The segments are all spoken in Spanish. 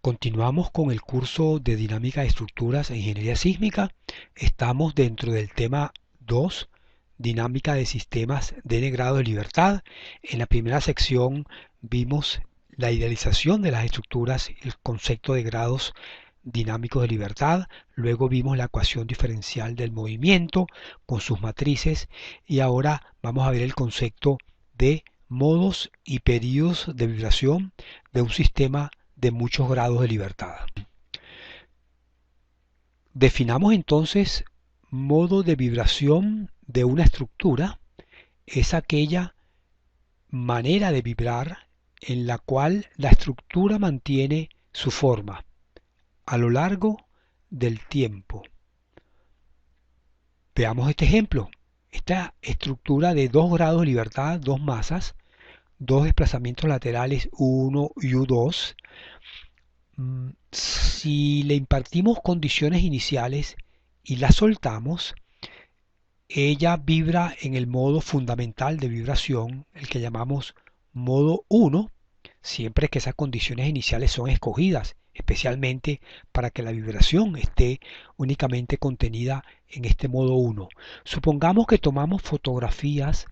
Continuamos con el curso de dinámica de estructuras e ingeniería sísmica. Estamos dentro del tema 2, dinámica de sistemas de n grado de libertad. En la primera sección vimos la idealización de las estructuras y el concepto de grados dinámicos de libertad. Luego vimos la ecuación diferencial del movimiento con sus matrices y ahora vamos a ver el concepto de modos y periodos de vibración de un sistema de muchos grados de libertad. Definamos entonces modo de vibración de una estructura. Es aquella manera de vibrar en la cual la estructura mantiene su forma a lo largo del tiempo. Veamos este ejemplo. Esta estructura de 2 grados de libertad, dos masas, dos desplazamientos laterales U1 y U2. Si le impartimos condiciones iniciales y la soltamos, ella vibra en el modo fundamental de vibración, el que llamamos modo 1, siempre que esas condiciones iniciales son escogidas, especialmente para que la vibración esté únicamente contenida en este modo 1. Supongamos que tomamos fotografías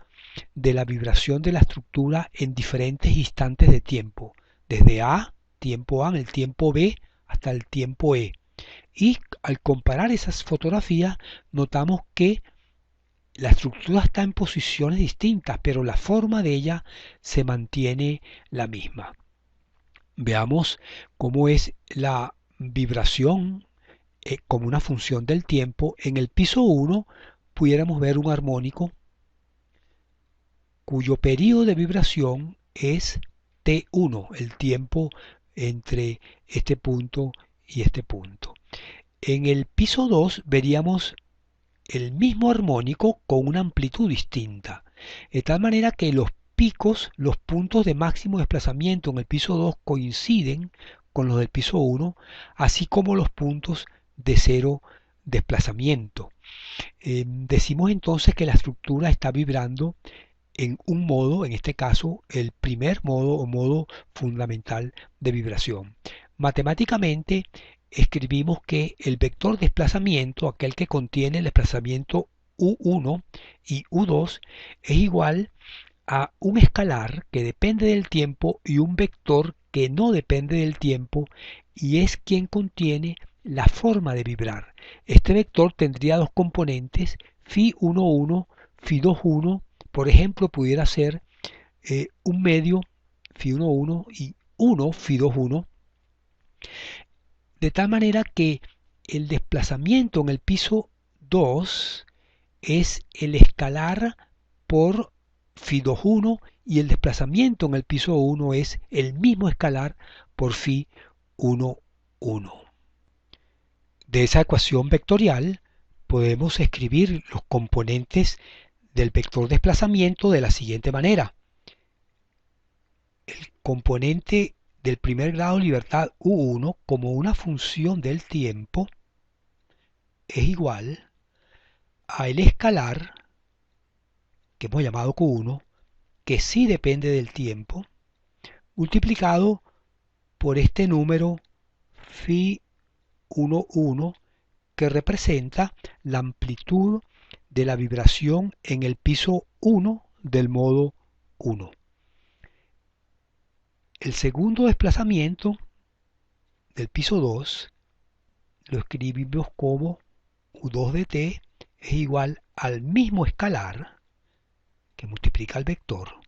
de la vibración de la estructura en diferentes instantes de tiempo, desde tiempo A, en el tiempo B, hasta el tiempo E. Y al comparar esas fotografías, notamos que la estructura está en posiciones distintas, pero la forma de ella se mantiene la misma. Veamos cómo es la vibración como una función del tiempo. En el piso 1 pudiéramos ver un armónico cuyo periodo de vibración es T1, el tiempo entre este punto y este punto. En el piso 2 veríamos el mismo armónico con una amplitud distinta, de tal manera que los picos, los puntos de máximo desplazamiento en el piso 2 coinciden con los del piso 1, así como los puntos de cero desplazamiento. Decimos entonces que la estructura está vibrando en un modo, en este caso el primer modo o modo fundamental de vibración. Matemáticamente escribimos que el vector desplazamiento, aquel que contiene el desplazamiento U1 y U2, es igual a un escalar que depende del tiempo y un vector que no depende del tiempo y es quien contiene la forma de vibrar. Este vector tendría dos componentes, Φ11, Φ21. Por ejemplo, pudiera ser un medio Φ11 y 1 Φ21, de tal manera que el desplazamiento en el piso 2 es el escalar por Φ21 y el desplazamiento en el piso 1 es el mismo escalar por Φ11. De esa ecuación vectorial podemos escribir los componentes del vector desplazamiento de la siguiente manera. El componente del primer grado de libertad U1 como una función del tiempo es igual a el escalar que hemos llamado Q1, que sí depende del tiempo, multiplicado por este número Φ11 que representa la amplitud de la vibración en el piso 1 del modo 1. El segundo desplazamiento del piso 2 lo escribimos como U2 de t es igual al mismo escalar que multiplica el vector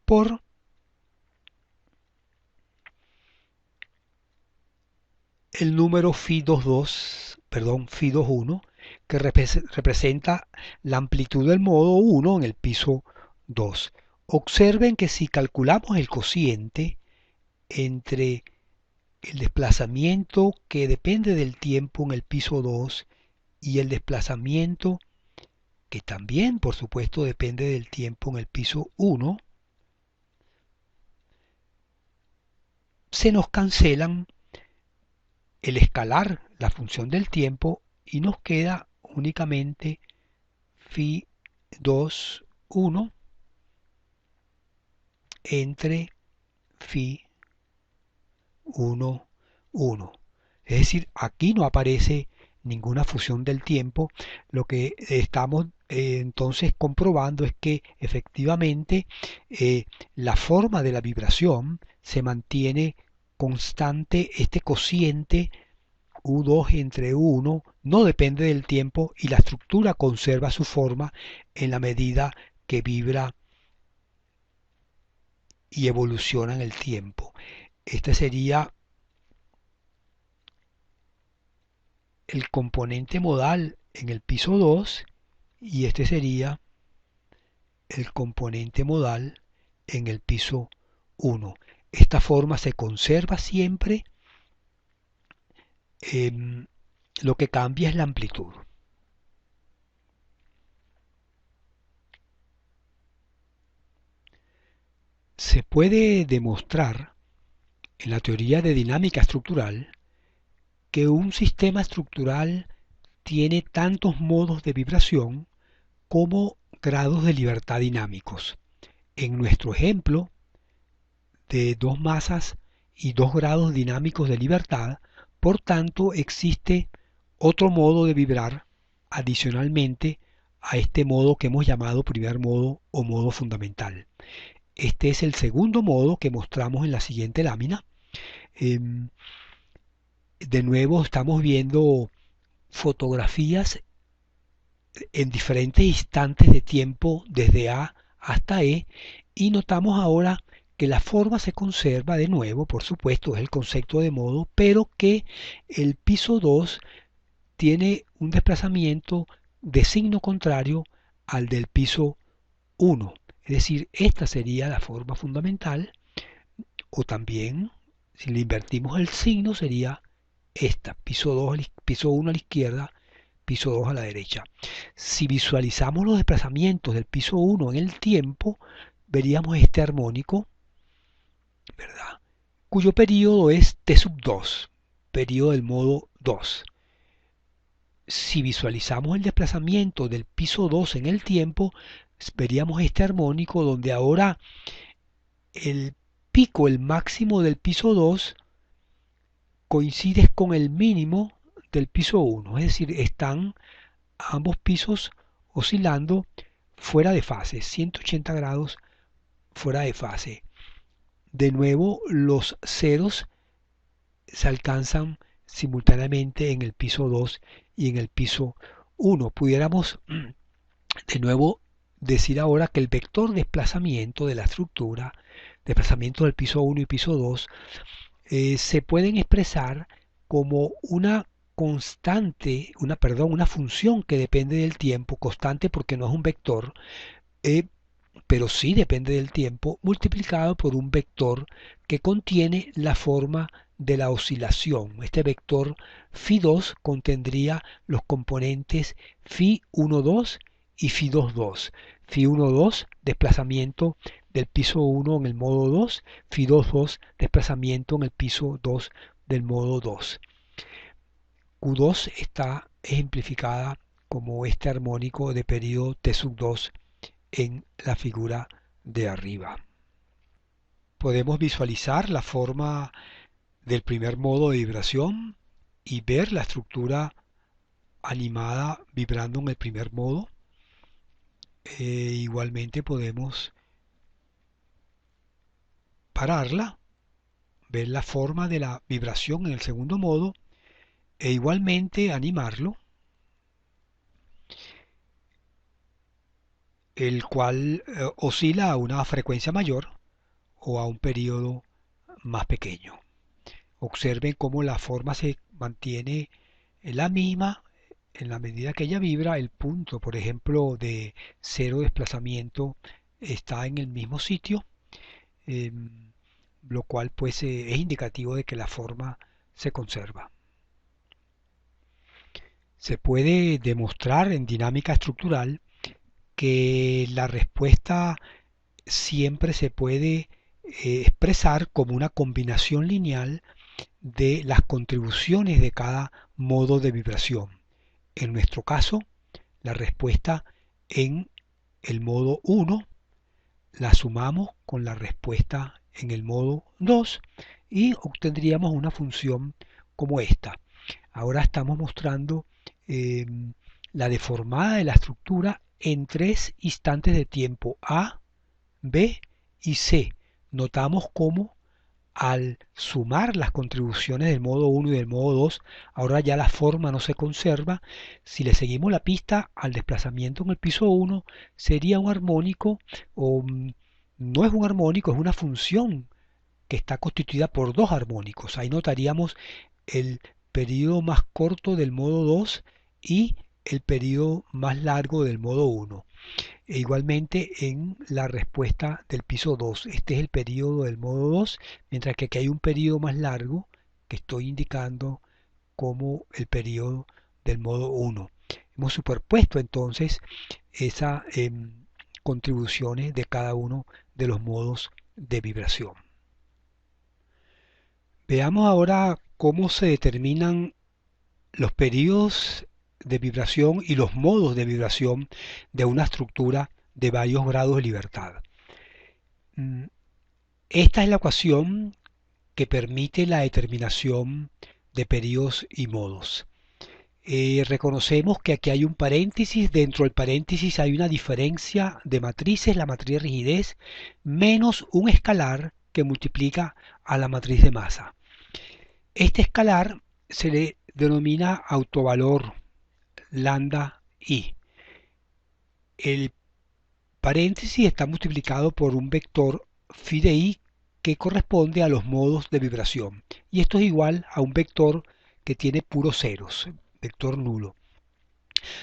por el número Φ21, que representa la amplitud del modo 1 en el piso 2. Observen que si calculamos el cociente entre el desplazamiento que depende del tiempo en el piso 2 y el desplazamiento que también por supuesto depende del tiempo en el piso 1, se nos cancelan el escalar, la función del tiempo, y nos queda únicamente Φ21 entre Φ21. 1, 1. Es decir, aquí no aparece ninguna fusión del tiempo. Lo que estamos entonces comprobando es que efectivamente la forma de la vibración se mantiene constante, este cociente U2 entre U1 no depende del tiempo y la estructura conserva su forma en la medida que vibra y evoluciona en el tiempo. Este sería el componente modal en el piso 2 y este sería el componente modal en el piso 1. Esta forma se conserva siempre, lo que cambia es la amplitud. Se puede demostrar en la teoría de dinámica estructural que un sistema estructural tiene tantos modos de vibración como grados de libertad dinámicos. En nuestro ejemplo de dos masas y dos grados dinámicos de libertad, por tanto existe otro modo de vibrar adicionalmente a este modo que hemos llamado primer modo o modo fundamental. Este es el segundo modo que mostramos en la siguiente lámina. De nuevo estamos viendo fotografías en diferentes instantes de tiempo desde A hasta E y notamos ahora que la forma se conserva de nuevo, por supuesto, es el concepto de modo, pero que el piso 2 tiene un desplazamiento de signo contrario al del piso 1. Es decir, esta sería la forma fundamental, o también, si le invertimos el signo, sería esta, piso 2, piso 1 a la izquierda, piso 2 a la derecha. Si visualizamos los desplazamientos del piso 1 en el tiempo, veríamos este armónico, ¿verdad? Cuyo periodo es T sub 2, periodo del modo 2. Si visualizamos el desplazamiento del piso 2 en el tiempo, veríamos este armónico donde ahora el pico, el máximo del piso 2 coincide con el mínimo del piso 1, es decir, están ambos pisos oscilando fuera de fase, 180 grados fuera de fase. De nuevo, los ceros se alcanzan simultáneamente en el piso 2 y en el piso 1. Pudiéramos de nuevo decir ahora que el vector de desplazamiento de la estructura, desplazamiento del piso 1 y piso 2, se pueden expresar como una constante, una función que depende del tiempo, constante porque no es un vector, pero sí depende del tiempo, multiplicado por un vector que contiene la forma de la oscilación. Este vector φ2 contendría los componentes φ12 y φ22. φ12, desplazamiento del piso 1 en el modo 2, φ22, desplazamiento en el piso 2 del modo 2. Q2 está ejemplificada como este armónico de periodo T sub 2 en la figura de arriba. Podemos visualizar la forma del primer modo de vibración y ver la estructura animada vibrando en el primer modo. Igualmente podemos pararla, ver la forma de la vibración en el segundo modo e igualmente animarlo, el cual oscila a una frecuencia mayor o a un periodo más pequeño. Observen cómo la forma se mantiene la misma en la medida que ella vibra. El punto, por ejemplo, de cero desplazamiento está en el mismo sitio, eh, lo cual pues es indicativo de que la forma se conserva. Se puede demostrar en dinámica estructural que la respuesta siempre se puede expresar como una combinación lineal de las contribuciones de cada modo de vibración. En nuestro caso, la respuesta en el modo 1 la sumamos con la respuesta en el modo 2 y obtendríamos una función como esta. Ahora estamos mostrando eh, la deformada de la estructura en tres instantes de tiempo A, B y C. Notamos cómo al sumar las contribuciones del modo 1 y del modo 2, ahora ya la forma no se conserva. Si le seguimos la pista al desplazamiento en el piso 1, sería un armónico o no es un armónico, es una función que está constituida por dos armónicos. Ahí notaríamos el periodo más corto del modo 2 y el periodo más largo del modo 1. E igualmente en la respuesta del piso 2, este es el periodo del modo 2, mientras que aquí hay un periodo más largo que estoy indicando como el periodo del modo 1. Hemos superpuesto entonces esas contribuciones de cada uno de los modos de vibración. Veamos ahora cómo se determinan los periodos de vibración y los modos de vibración de una estructura de varios grados de libertad. Esta es la ecuación que permite la determinación de periodos y modos. Reconocemos que aquí hay un paréntesis, dentro del paréntesis hay una diferencia de matrices, la matriz de rigidez, menos un escalar que multiplica a la matriz de masa. Este escalar se le denomina autovalor lambda I. El paréntesis está multiplicado por un vector phi de I que corresponde a los modos de vibración. Y esto es igual a un vector que tiene puros ceros, vector nulo.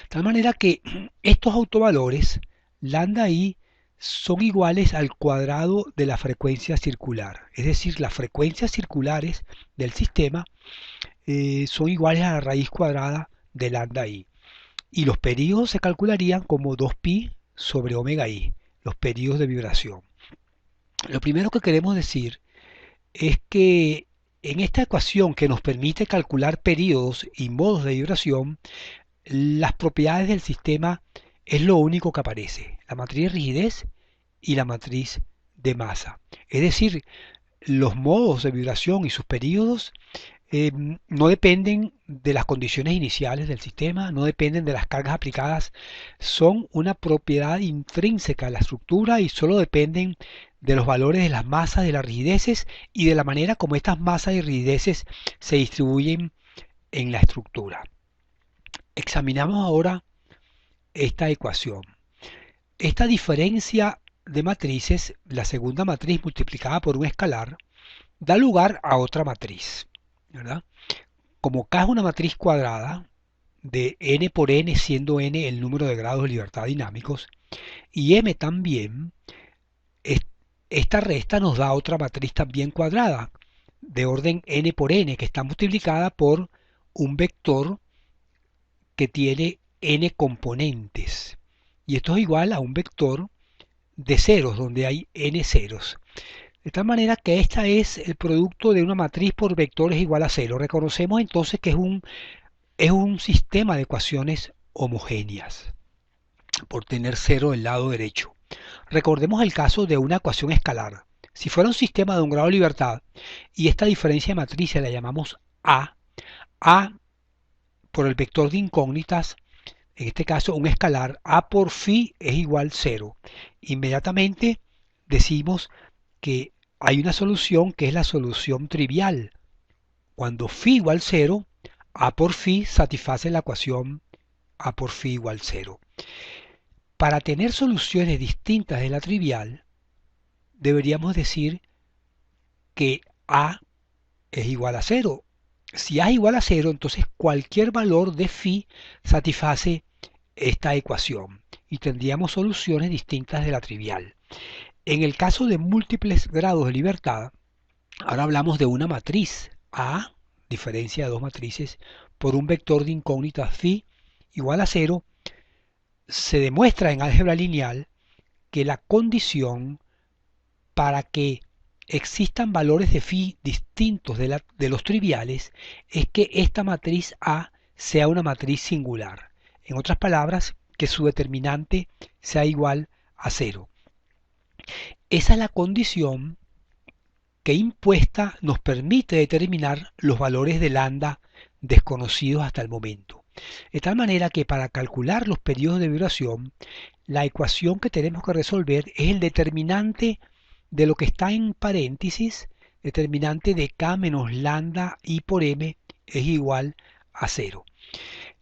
De tal manera que estos autovalores, lambda I, son iguales al cuadrado de la frecuencia circular. Es decir, las frecuencias circulares del sistema son iguales a la raíz cuadrada de lambda I. Y los periodos se calcularían como 2pi sobre omega i, los periodos de vibración. Lo primero que queremos decir es que en esta ecuación que nos permite calcular periodos y modos de vibración, las propiedades del sistema es lo único que aparece, la matriz de rigidez y la matriz de masa. Es decir, los modos de vibración y sus periodos no dependen de las condiciones iniciales del sistema, no dependen de las cargas aplicadas, son una propiedad intrínseca a la estructura y solo dependen de los valores de las masas, de las rigideces y de la manera como estas masas y rigideces se distribuyen en la estructura. Examinamos ahora esta ecuación. Esta diferencia de matrices, la segunda matriz multiplicada por un escalar, da lugar a otra matriz, ¿verdad? Como K es una matriz cuadrada de n por n, siendo n el número de grados de libertad dinámicos, y m también, esta resta nos da otra matriz también cuadrada, de orden n por n, que está multiplicada por un vector que tiene n componentes. Y esto es igual a un vector de ceros, donde hay n ceros. De tal manera que esta es el producto de una matriz por vectores igual a 0. Reconocemos entonces que es un sistema de ecuaciones homogéneas, por tener 0 del lado derecho. Recordemos el caso de una ecuación escalar. Si fuera un sistema de un grado de libertad y esta diferencia de matrices la llamamos A por el vector de incógnitas, en este caso un escalar, A por phi es igual 0. Inmediatamente decimos que hay una solución que es la solución trivial. Cuando phi igual 0, A por phi satisface la ecuación A por phi igual 0. Para tener soluciones distintas de la trivial, deberíamos decir que A es igual a 0. Si A es igual a 0, entonces cualquier valor de phi satisface esta ecuación y tendríamos soluciones distintas de la trivial. En el caso de múltiples grados de libertad, ahora hablamos de una matriz A, diferencia de dos matrices, por un vector de incógnitas phi igual a 0. Se demuestra en álgebra lineal que la condición para que existan valores de phi distintos de los triviales es que esta matriz A sea una matriz singular. En otras palabras, que su determinante sea igual a 0. Esa es la condición que impuesta nos permite determinar los valores de lambda desconocidos hasta el momento. De tal manera que para calcular los periodos de vibración, la ecuación que tenemos que resolver es el determinante de lo que está en paréntesis, determinante de k menos lambda i por m es igual a 0.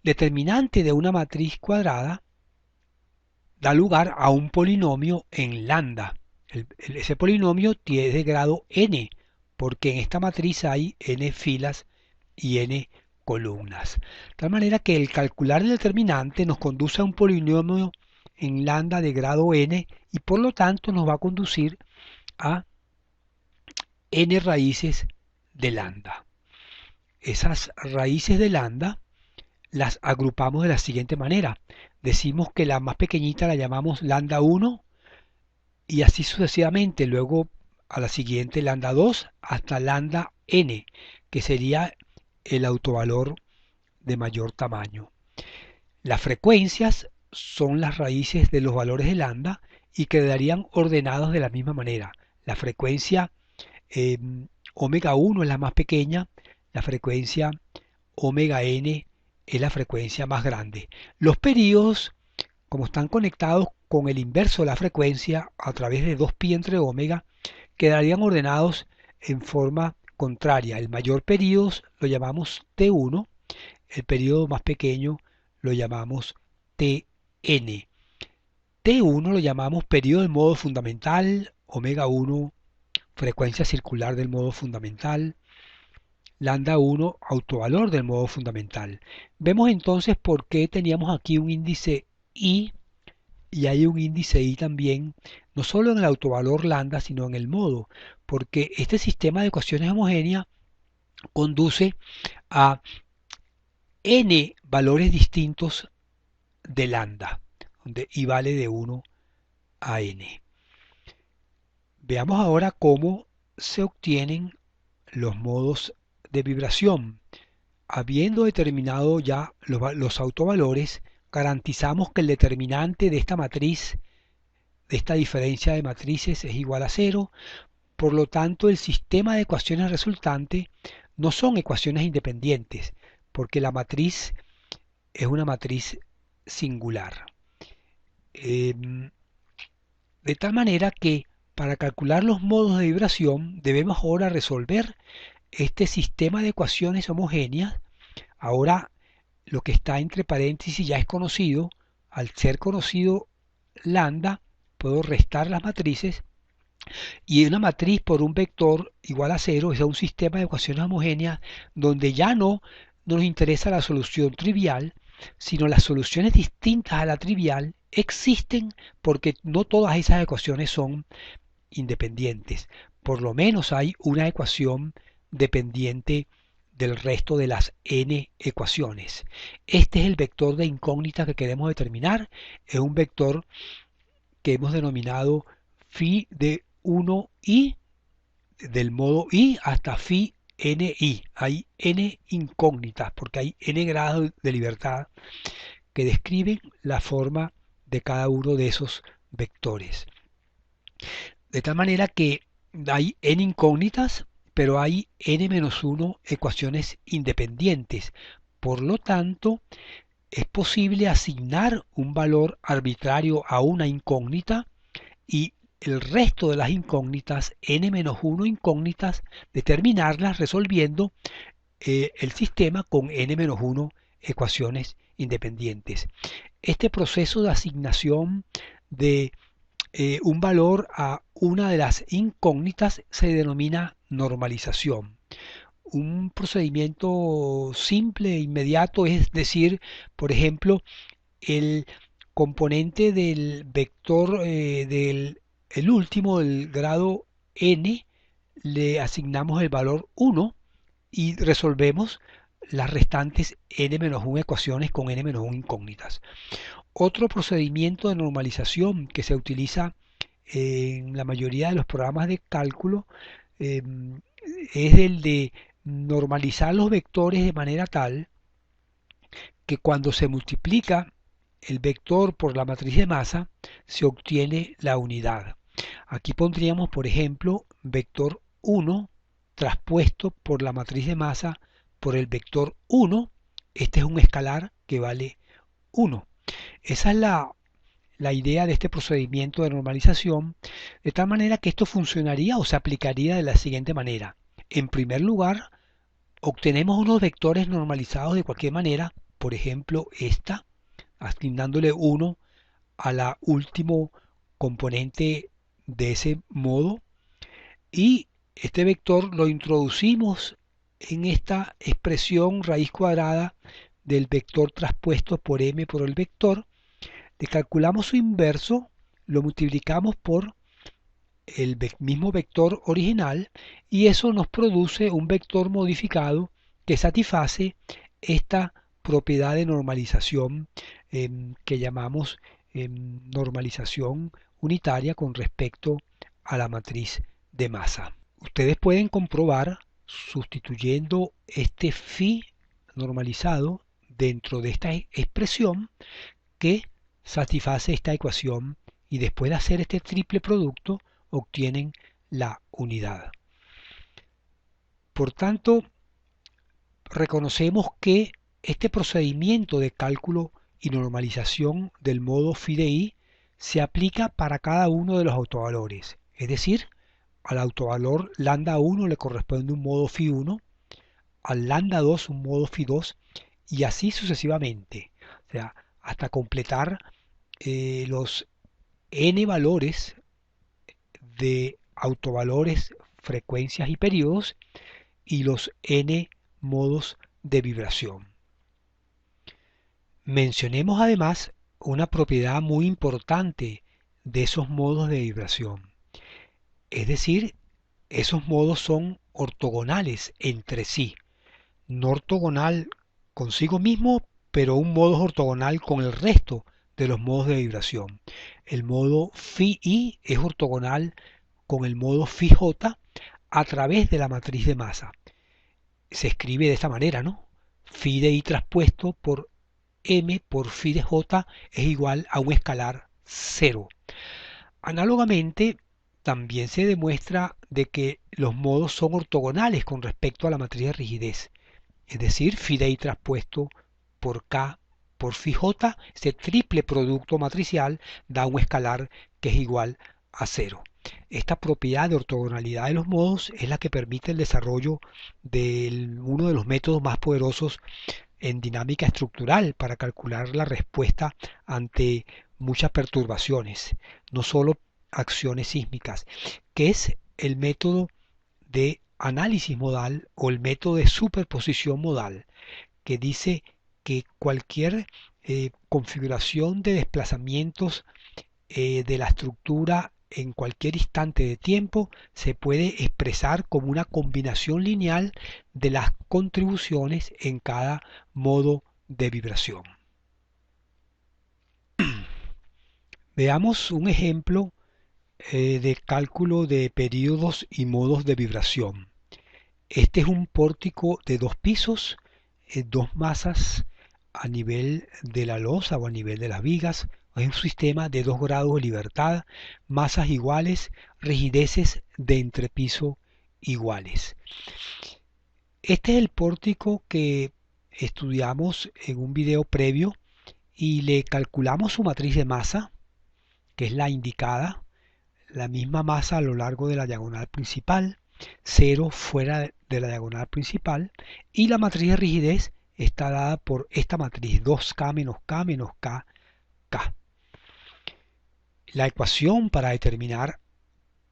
Determinante de una matriz cuadrada da lugar a un polinomio en lambda. Ese polinomio tiene de grado n, porque en esta matriz hay n filas y n columnas. De tal manera que el calcular el determinante nos conduce a un polinomio en lambda de grado n y por lo tanto nos va a conducir a n raíces de lambda. Esas raíces de lambda las agrupamos de la siguiente manera. Decimos que la más pequeñita la llamamos lambda 1 y así sucesivamente. Luego a la siguiente lambda 2 hasta lambda n, que sería el autovalor de mayor tamaño. Las frecuencias son las raíces de los valores de lambda y quedarían ordenados de la misma manera. La frecuencia omega 1 es la más pequeña, la frecuencia omega n es la frecuencia más grande. Los periodos, como están conectados con el inverso de la frecuencia a través de 2pi entre omega, quedarían ordenados en forma contraria. El mayor periodo lo llamamos T1, el periodo más pequeño lo llamamos Tn. T1 lo llamamos periodo del modo fundamental, omega 1 frecuencia circular del modo fundamental, lambda 1 autovalor del modo fundamental. Vemos entonces por qué teníamos aquí un índice I y hay un índice I también, no solo en el autovalor lambda, sino en el modo, porque este sistema de ecuaciones homogéneas conduce a n valores distintos de lambda, donde I vale de 1 a n. Veamos ahora cómo se obtienen los modos de vibración. Habiendo determinado ya los autovalores, garantizamos que el determinante de esta matriz, de esta diferencia de matrices, es igual a 0. Por lo tanto, el sistema de ecuaciones resultante no son ecuaciones independientes, porque la matriz es una matriz singular. De tal manera que para calcular los modos de vibración debemos ahora resolver este sistema de ecuaciones homogéneas. Ahora lo que está entre paréntesis ya es conocido. Al ser conocido lambda, puedo restar las matrices y una matriz por un vector igual a 0 es un sistema de ecuaciones homogéneas donde ya no nos interesa la solución trivial, sino las soluciones distintas a la trivial existen porque no todas esas ecuaciones son independientes. Por lo menos hay una ecuación dependiente del resto de las n ecuaciones. Este es el vector de incógnita que queremos determinar. Es un vector que hemos denominado phi de 1i, del modo i hasta phi ni. Hay n incógnitas porque hay n grados de libertad que describen la forma de cada uno de esos vectores. De tal manera que hay n incógnitas, pero hay n-1 ecuaciones independientes. Por lo tanto, es posible asignar un valor arbitrario a una incógnita y el resto de las incógnitas, n-1 incógnitas, determinarlas resolviendo el sistema con n-1 ecuaciones independientes. Este proceso de asignación de un valor a una de las incógnitas se denomina normalización. Un procedimiento simple e inmediato es decir, por ejemplo, el componente del vector el último del grado n, le asignamos el valor 1 y resolvemos las restantes n-1 ecuaciones con n-1 incógnitas. Otro procedimiento de normalización que se utiliza en la mayoría de los programas de cálculo es el de normalizar los vectores de manera tal que cuando se multiplica el vector por la matriz de masa se obtiene la unidad. Aquí pondríamos, por ejemplo, vector 1 traspuesto por la matriz de masa por el vector 1. Este es un escalar que vale 1. Esa es la idea de este procedimiento de normalización, de tal manera que esto funcionaría o se aplicaría de la siguiente manera. En primer lugar, obtenemos unos vectores normalizados de cualquier manera, por ejemplo, esta, asignándole 1 a la último componente de ese modo, y este vector lo introducimos en esta expresión raíz cuadrada del vector traspuesto por m por el vector. Le calculamos su inverso, lo multiplicamos por el mismo vector original y eso nos produce un vector modificado que satisface esta propiedad de normalización que llamamos normalización unitaria con respecto a la matriz de masa. Ustedes pueden comprobar sustituyendo este phi normalizado dentro de esta expresión que satisface esta ecuación y después de hacer este triple producto obtienen la unidad. Por tanto, reconocemos que este procedimiento de cálculo y normalización del modo phi de i se aplica para cada uno de los autovalores, es decir, al autovalor lambda 1 le corresponde un modo phi 1, al lambda 2 un modo phi 2 y así sucesivamente, o sea, hasta completar los n valores de autovalores, frecuencias y periodos y los n modos de vibración. Mencionemos además una propiedad muy importante de esos modos de vibración. Es decir, esos modos son ortogonales entre sí. No ortogonal consigo mismo, pero un modo es ortogonal con el resto de los modos de vibración. El modo phi i es ortogonal con el modo phi j a través de la matriz de masa. Se escribe de esta manera, ¿no? Phi de i traspuesto por m por phi de j es igual a un escalar 0. Análogamente, también se demuestra de que los modos son ortogonales con respecto a la matriz de rigidez. Es decir, phi de i traspuesto por k por phi j, ese triple producto matricial da un escalar que es igual a 0. Esta propiedad de ortogonalidad de los modos es la que permite el desarrollo de uno de los métodos más poderosos en dinámica estructural para calcular la respuesta ante muchas perturbaciones, no solo acciones sísmicas, que es el método de análisis modal o el método de superposición modal, que dice que cualquier configuración de desplazamientos de la estructura en cualquier instante de tiempo se puede expresar como una combinación lineal de las contribuciones en cada modo de vibración. Veamos un ejemplo de cálculo de periodos y modos de vibración. Este es un pórtico de 2 pisos, 2 masas a nivel de la losa o a nivel de las vigas. Es un sistema de 2 grados de libertad, masas iguales, rigideces de entrepiso iguales. Este es el pórtico que estudiamos en un video previo y le calculamos su matriz de masa, que es la indicada, la misma masa a lo largo de la diagonal principal, 0 fuera de la diagonal principal, y la matriz de rigidez está dada por esta matriz 2K menos K menos K, K. La ecuación para determinar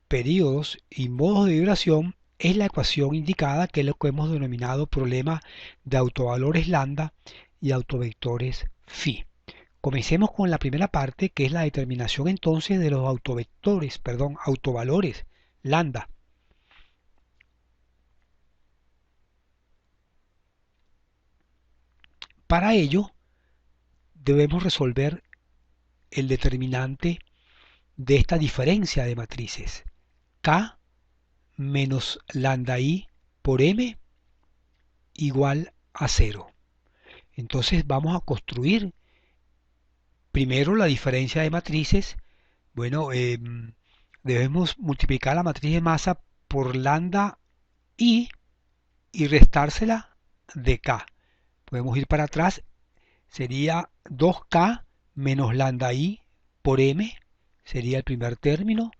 periodos y modos de vibración es la ecuación indicada, que es lo que hemos denominado problema de autovalores lambda y autovectores phi. Comencemos con la primera parte, que es la determinación entonces de los autovalores lambda. Para ello debemos resolver el determinante de esta diferencia de matrices. K menos lambda i por m igual a 0. Entonces vamos a construir primero la diferencia de matrices. Bueno, debemos multiplicar la matriz de masa por lambda I y restársela de K. Podemos ir para atrás, sería 2K menos lambda I por M, sería el primer término.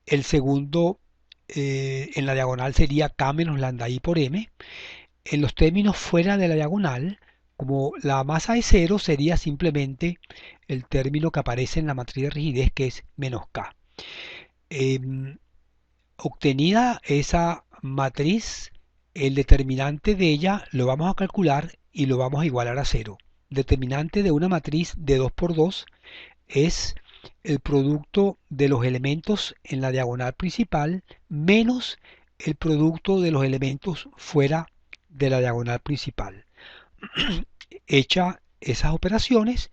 El segundo en la diagonal sería K menos lambda I por M. En los términos fuera de la diagonal, como la masa es cero, sería simplemente el término que aparece en la matriz de rigidez, que es menos K. Obtenida esa matriz, el determinante de ella lo vamos a calcular y lo vamos a igualar a cero. Determinante de una matriz de 2 por 2 es el producto de los elementos en la diagonal principal menos el producto de los elementos fuera de la diagonal principal. Hecha esas operaciones,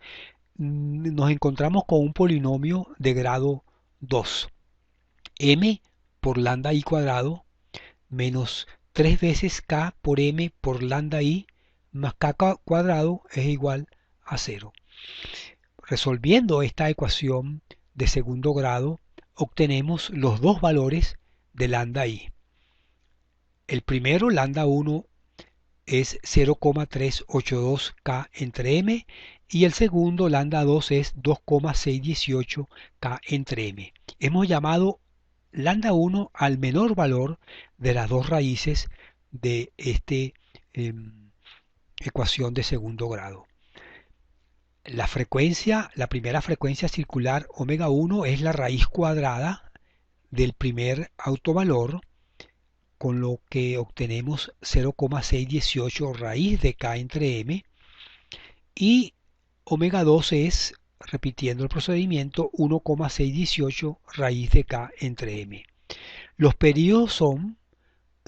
nos encontramos con un polinomio de grado 2. M por lambda I cuadrado menos 3 veces K por M por lambda I más K cuadrado es igual a 0. Resolviendo esta ecuación de segundo grado, obtenemos los dos valores de lambda I. El primero, lambda 1, es 0,382 K entre M y el segundo, lambda 2, es 2,618 K entre M. Hemos llamado lambda 1 al menor valor de las dos raíces de esta ecuación de segundo grado. La primera frecuencia circular omega 1 es la raíz cuadrada del primer autovalor, con lo que obtenemos 0,618 raíz de K entre M, y omega 2 es, repitiendo el procedimiento, 1,618 raíz de K entre M. Los periodos son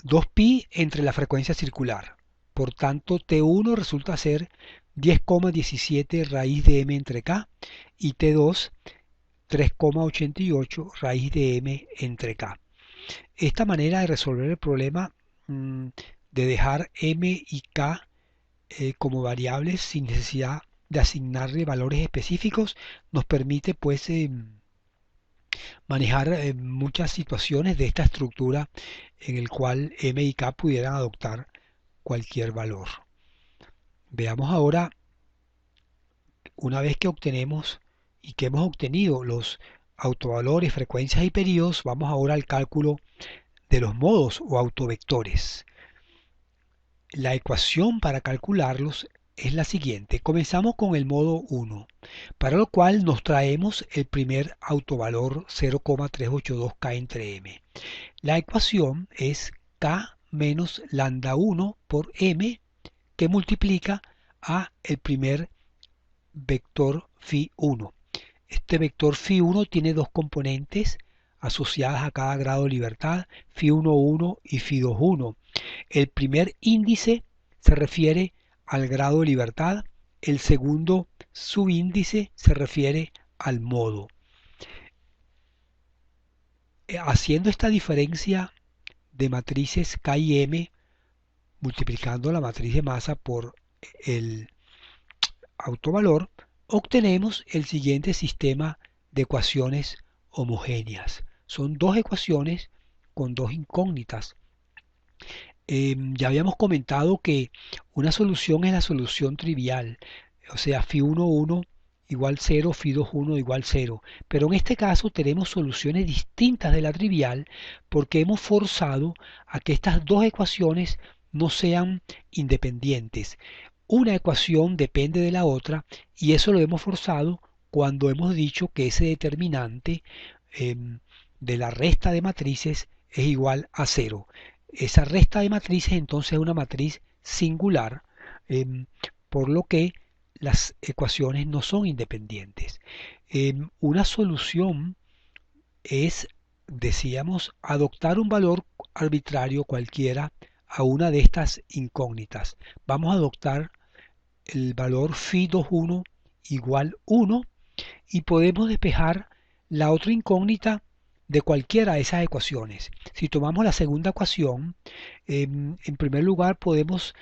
2pi entre la frecuencia circular. Por tanto, T1 resulta ser 10,17 raíz de M entre K y T2 3,88 raíz de M entre K. Esta manera de resolver el problema de dejar M y K como variables sin necesidad de asignarle valores específicos nos permite pues manejar muchas situaciones de esta estructura en el cual M y K pudieran adoptar cualquier valor. Veamos ahora, una vez que obtenemos y que hemos obtenido los autovalores, frecuencias y periodos, vamos ahora al cálculo de los modos o autovectores. La ecuación para calcularlos es la siguiente. Comenzamos con el modo 1, para lo cual nos traemos el primer autovalor 0,382K entre M. La ecuación es K menos lambda 1 por M, que multiplica a el primer vector phi1. Este vector phi1 tiene dos componentes asociadas a cada grado de libertad, phi11 y phi21. El primer índice se refiere al grado de libertad, el segundo subíndice se refiere al modo. Haciendo esta diferencia de matrices K y M, multiplicando la matriz de masa por el autovalor, obtenemos el siguiente sistema de ecuaciones homogéneas. Son dos ecuaciones con dos incógnitas. Ya habíamos comentado que una solución es la solución trivial, o sea, phi11 igual 0, phi21 igual 0. Pero en este caso tenemos soluciones distintas de la trivial porque hemos forzado a que estas dos ecuaciones no sean independientes. Una ecuación depende de la otra y eso lo hemos forzado cuando hemos dicho que ese determinante de la resta de matrices es igual a 0. Esa resta de matrices entonces es una matriz singular, por lo que las ecuaciones no son independientes. Una solución es, decíamos, adoptar un valor arbitrario cualquiera a una de estas incógnitas. Vamos a adoptar el valor phi21 igual 1 y podemos despejar la otra incógnita de cualquiera de esas ecuaciones. Si tomamos la segunda ecuación, en primer lugar podemos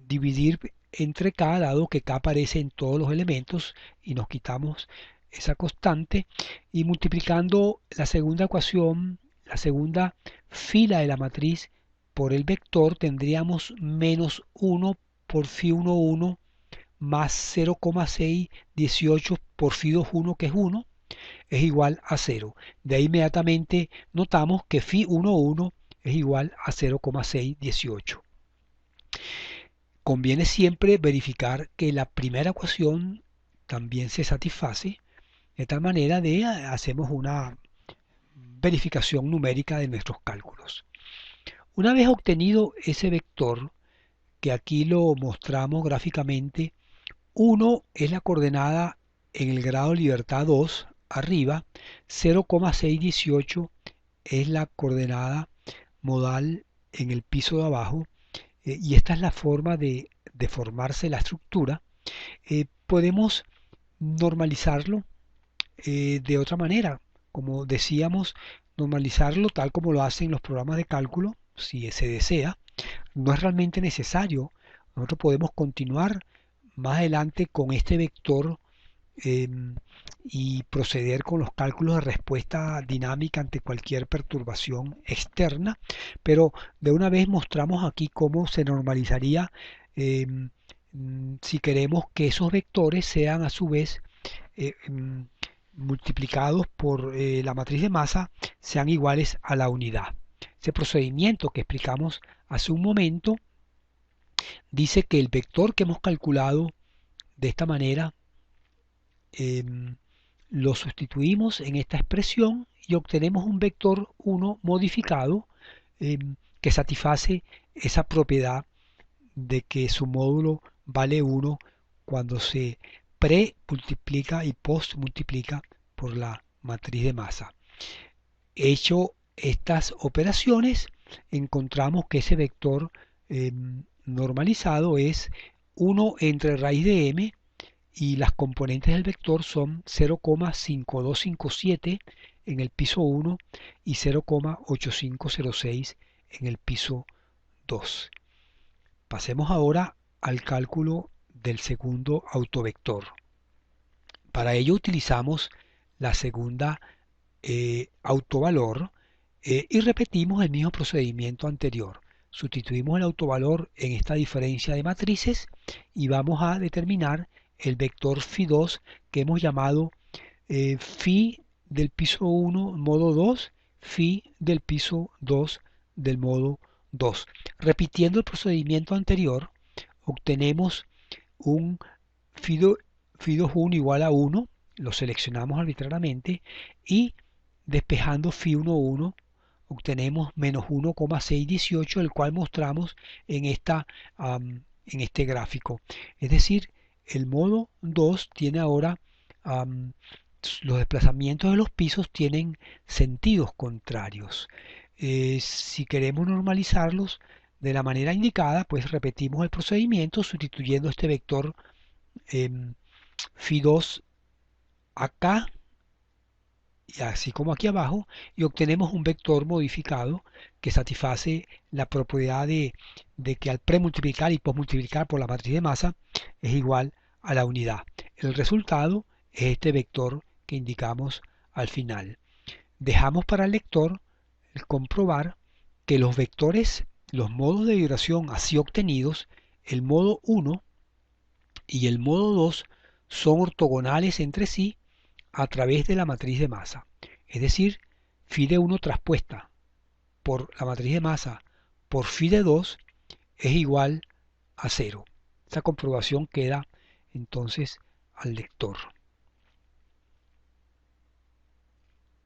dividir entre K, dado que K aparece en todos los elementos, y nos quitamos esa constante, y multiplicando la segunda ecuación, la segunda fila de la matriz por el vector, tendríamos menos 1 por phi 1, más 0,618 por phi 2 que es 1, es igual a 0. De ahí inmediatamente notamos que phi 1 es igual a 0,618. Conviene siempre verificar que la primera ecuación también se satisface, de tal manera de hacemos una verificación numérica de nuestros cálculos. Una vez obtenido ese vector, que aquí lo mostramos gráficamente, 1 es la coordenada en el grado de libertad 2, arriba, 0,618 es la coordenada modal en el piso de abajo, y esta es la forma de formarse la estructura. Podemos normalizarlo de otra manera, como decíamos, normalizarlo tal como lo hacen los programas de cálculo, si se desea. No es realmente necesario. Nosotros podemos continuar más adelante con este vector eh, y proceder con los cálculos de respuesta dinámica ante cualquier perturbación externa, pero de una vez mostramos aquí cómo se normalizaría eh, si queremos que esos vectores sean a su vez eh, mm, multiplicados por la matriz de masa sean iguales a la unidad. Ese procedimiento que explicamos hace un momento dice que el vector que hemos calculado de esta manera lo sustituimos en esta expresión y obtenemos un vector 1 modificado que satisface esa propiedad de que su módulo vale 1 cuando se pre-multiplica y post-multiplica por la matriz de masa. Hecho estas operaciones, encontramos que ese vector normalizado es 1 entre raíz de m, y las componentes del vector son 0,5257 en el piso 1 y 0,8506 en el piso 2. Pasemos ahora al cálculo del segundo autovector. Para ello utilizamos la segunda autovalor y repetimos el mismo procedimiento anterior. Sustituimos el autovalor en esta diferencia de matrices y vamos a determinar el vector phi2 que hemos llamado phi del piso 1 modo 2, phi del piso 2 del modo 2. Repitiendo el procedimiento anterior, obtenemos un phi 2 igual a 1, lo seleccionamos arbitrariamente y despejando phi 1 obtenemos menos 1,618, el cual mostramos en este gráfico. Es decir, el modo 2 tiene ahora los desplazamientos de los pisos tienen sentidos contrarios. Si queremos normalizarlos de la manera indicada, pues repetimos el procedimiento sustituyendo este vector phi2 acá y así como aquí abajo, y obtenemos un vector modificado que satisface la propiedad de que al premultiplicar y postmultiplicar por la matriz de masa es igual a la unidad. El resultado es este vector que indicamos al final. Dejamos para el lector el comprobar que los vectores, los modos de vibración así obtenidos, el modo 1 y el modo 2 son ortogonales entre sí a través de la matriz de masa. Es decir, phi de 1 traspuesta por la matriz de masa por phi de 2 es igual a 0. Esta comprobación queda entonces al lector.